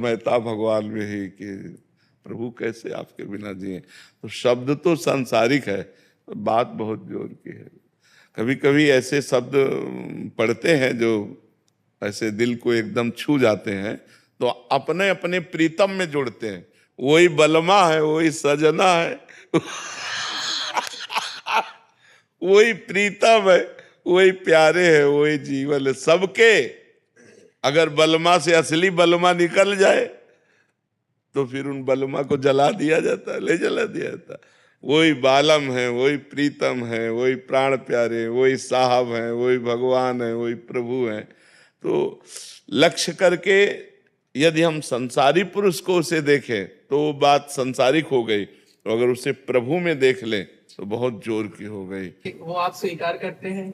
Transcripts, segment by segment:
तन्मयता भगवान में ही कि प्रभु कैसे आपके बिना जिए। तो शब्द तो सांसारिक है, बात बहुत जोर की है। कभी कभी ऐसे शब्द पढ़ते हैं जो ऐसे दिल को एकदम छू जाते हैं, तो अपने अपने प्रीतम में जोड़ते हैं। वही बलमा है, वही सजना है, वही प्रीतम है, वही प्यारे है, वही जीवन है सबके। अगर बलमा से असली बलमा निकल जाए तो फिर उन बलमा को जला दिया जाता है, ले जला दिया जाता है। वही बालम है, वही प्रीतम है, वही प्राण प्यारे, वही साहब हैं, वही भगवान है, वही प्रभु हैं। तो लक्ष्य करके यदि हम संसारी पुरुष को उसे देखें तो वो बात संसारिक हो गई, तो अगर उसे प्रभु में देख लें तो बहुत जोर की हो गई। वो आप स्वीकार करते हैं,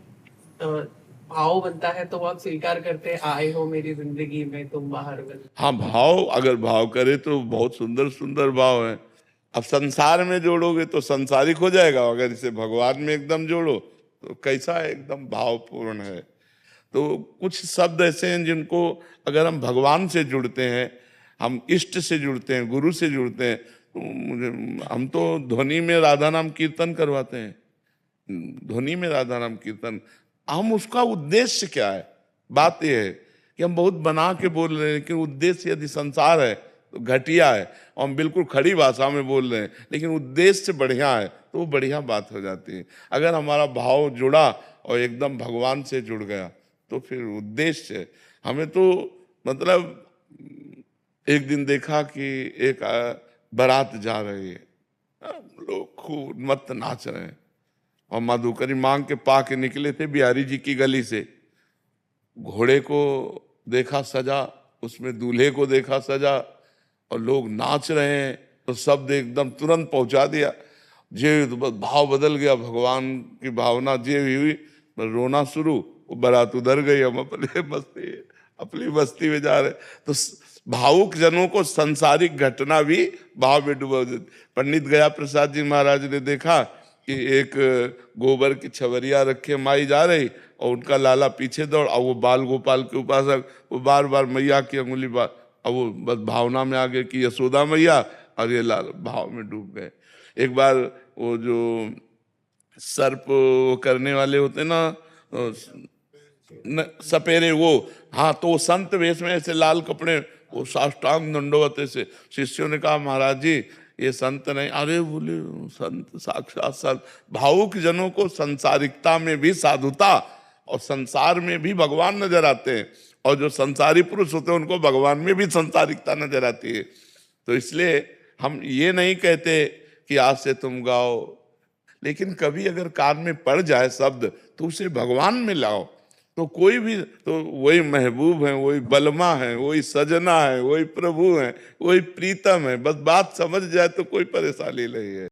भाव बनता है तो वो आप स्वीकार करते हैं, आए हो मेरी जिंदगी में तुम बाहर बन। हाँ, भाव अगर भाव करे तो बहुत सुंदर सुंदर भाव है। अब संसार में जोड़ोगे तो संसारिक हो जाएगा, अगर इसे भगवान में एकदम जोड़ो तो कैसा है, एकदम भावपूर्ण है। तो कुछ शब्द ऐसे हैं जिनको अगर हम भगवान से जुड़ते हैं, हम इष्ट से जुड़ते हैं, गुरु से जुड़ते हैं, तो हम तो ध्वनि में राधा नाम कीर्तन करवाते हैं, ध्वनि में राधा नाम कीर्तन। हम उसका उद्देश्य क्या है, बात यह है कि हम बहुत बना के बोल रहे हैं, लेकिन उद्देश्य यदि संसार है तो घटिया है, और हम बिल्कुल खड़ी भाषा में बोल रहे हैं, लेकिन उद्देश्य बढ़िया है तो वो बढ़िया बात हो जाती है। अगर हमारा भाव जुड़ा और एकदम भगवान से जुड़ गया तो फिर उद्देश्य हमें तो मतलब एक दिन देखा कि एक बारात जा रही है, लोग खूब मत नाच रहे हैं, और माधुकरी मांग के पा के निकले थे बिहारी जी की गली से। घोड़े को देखा सजा, उसमें दूल्हे को देखा सजा, और लोग नाच रहे हैं, तो शब्द एकदम तुरंत पहुंचा दिया। जे भाव बदल गया, भगवान की भावना जे हुई, रोना शुरू, वो बारात उधर गई, हम अपनी बस्ती में जा रहे। तो भावुक जनों को संसारिक घटना भी भाव में डुबा देती। पंडित गया प्रसाद जी महाराज ने देखा कि एक गोबर की छवरिया रखे माई जा रही, और उनका लाला पीछे दौड़, और वो बाल गोपाल के उपासक वो बार बार मैया की अंगुली बार, और वो बस भावना में आ गए कि यशोदा मैया, और ये लाल भाव में डूब गए। एक बार वो जो सर्प करने वाले होते ना, सपेरे, वो, हाँ, तो वो संत वेश में ऐसे लाल कपड़े, वो साष्टांग दंडवत से। शिष्यों ने कहा महाराज जी ये संत नहीं। अरे बोले संत साक्षात संत। भावुक जनों को संसारिकता में भी साधुता और संसार में भी भगवान नजर आते हैं, और जो संसारी पुरुष होते हैं उनको भगवान में भी संसारिकता नजर आती है। तो इसलिए हम ये नहीं कहते कि आज से तुम गाओ, लेकिन कभी अगर कान में पड़ जाए शब्द तो उसे भगवान में लाओ, तो कोई भी, तो वही महबूब है, वही बलमा है, वही सजना है, वही प्रभु है, वही प्रीतम है। बस बात समझ जाए तो कोई परेशानी नहीं है।